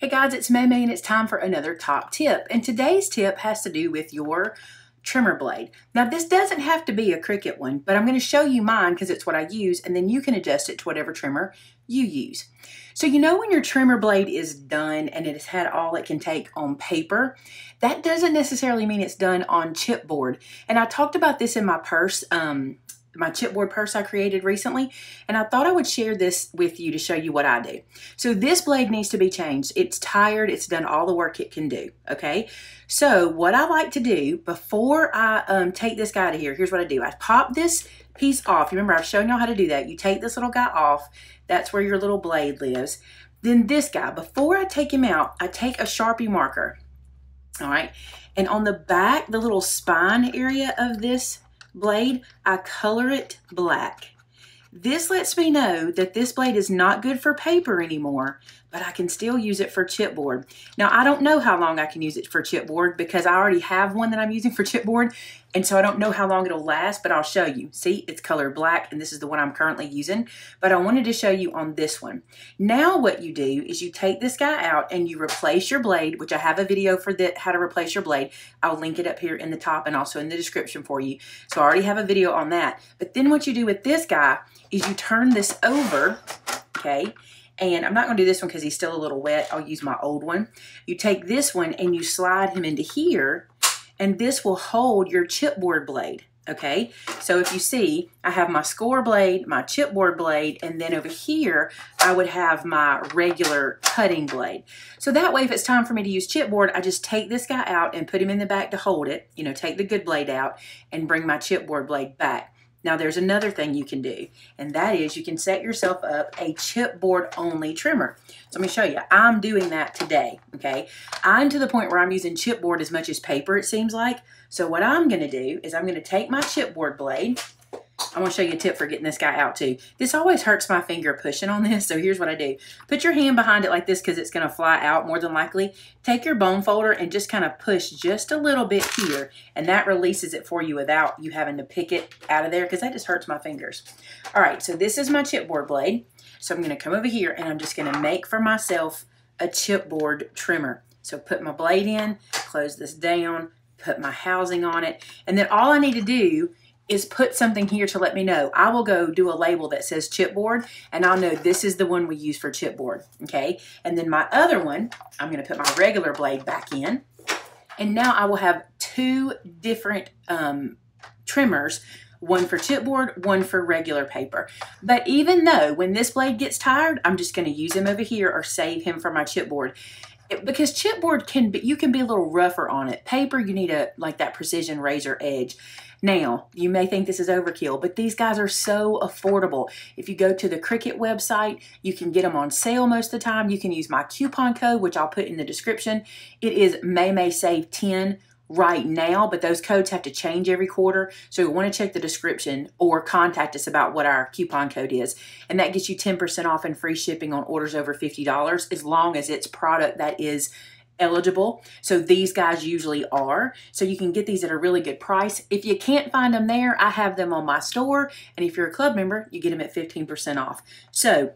Hey guys, it's Maymay and it's time for another top tip. And today's tip has to do with your trimmer blade. Now this doesn't have to be a Cricut one, but I'm going to show you mine because it's what I use, and then you can adjust it to whatever trimmer you use. So you know when your trimmer blade is done and it has had all it can take on paper, that doesn't necessarily mean it's done on chipboard. And I talked about this in my purse, my chipboard purse I created recently, and I thought I would share this with you to show you what I do. So this blade needs to be changed. It's tired, it's done all the work it can do, okay? So what I like to do before I take this guy out of here, here's what I do. I pop this piece off. Remember, I've shown y'all how to do that. You take this little guy off, that's where your little blade lives. Then this guy, before I take him out, I take a Sharpie marker, all right? And on the back, the little spine area of this blade, I color it black. This lets me know that this blade is not good for paper anymore, but I can still use it for chipboard. Now, I don't know how long I can use it for chipboard because I already have one that I'm using for chipboard, and so I don't know how long it'll last, but I'll show you. See, it's colored black, and this is the one I'm currently using, but I wanted to show you on this one. Now what you do is you take this guy out and you replace your blade, which I have a video for that, how to replace your blade. I'll link it up here in the top and also in the description for you. So I already have a video on that. But then what you do with this guy is you turn this over, okay? And I'm not going to do this one because he's still a little wet. I'll use my old one. You take this one and you slide him into here, and this will hold your chipboard blade, okay? So if you see, I have my score blade, my chipboard blade, and then over here, I would have my regular cutting blade. So that way, if it's time for me to use chipboard, I just take this guy out and put him in the back to hold it, you know, take the good blade out and bring my chipboard blade back. Now there's another thing you can do, and that is you can set yourself up a chipboard only trimmer. So let me show you. I'm doing that today, okay? I'm to the point where I'm using chipboard as much as paper, it seems like. So what I'm gonna do is I'm gonna take my chipboard blade. I want to show you a tip for getting this guy out too. This always hurts my finger pushing on this, so here's what I do. Put your hand behind it like this because it's going to fly out more than likely. Take your bone folder and just kind of push just a little bit here, and that releases it for you without you having to pick it out of there because that just hurts my fingers. All right, so this is my chipboard blade. So I'm going to come over here and I'm just going to make for myself a chipboard trimmer. So put my blade in, close this down, put my housing on it, and then all I need to do is put something here to let me know. I will go do a label that says chipboard, and I'll know this is the one we use for chipboard, okay? And then my other one, I'm gonna put my regular blade back in, and now I will have two different trimmers, one for chipboard, one for regular paper. But even though when this blade gets tired, I'm just gonna use him over here or save him for my chipboard. Because chipboard can be, you can be a little rougher on it. Paper, you need like that precision razor edge. Now, you may think this is overkill, but these guys are so affordable. If you go to the Cricut website, you can get them on sale most of the time. You can use my coupon code, which I'll put in the description. It is MaymaySave10 right now, but those codes have to change every quarter. So you want to check the description or contact us about what our coupon code is. And that gets you 10% off and free shipping on orders over $50 as long as it's product that is eligible. So these guys usually are. So you can get these at a really good price. If you can't find them there, I have them on my store. And if you're a club member, you get them at 15% off. So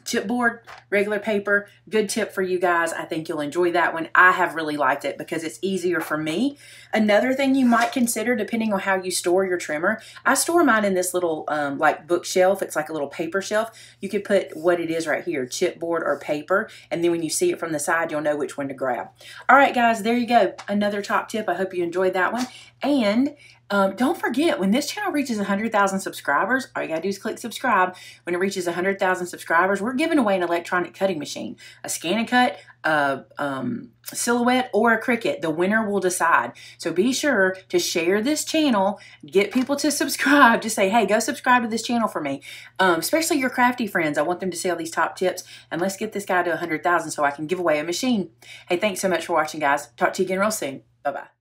chipboard, regular paper, good tip for you guys. I think you'll enjoy that one. I have really liked it because it's easier for me. Another thing you might consider, depending on how you store your trimmer, I store mine in this little like bookshelf. It's like a little paper shelf. You could put what it is right here, chipboard or paper, and then when you see it from the side, you'll know which one to grab. All right, guys, there you go. Another top tip. I hope you enjoyed that one. And don't forget, when this channel reaches 100,000 subscribers, all you gotta do is click subscribe. When it reaches 100,000 subscribers, we're giving away an electronic cutting machine, a scan and cut, a Silhouette, or a Cricut. The winner will decide. So be sure to share this channel, get people to subscribe. Just say, hey, go subscribe to this channel for me. Especially your crafty friends. I want them to see all these top tips. And let's get this guy to 100,000 so I can give away a machine. Hey, thanks so much for watching, guys. Talk to you again real soon. Bye-bye.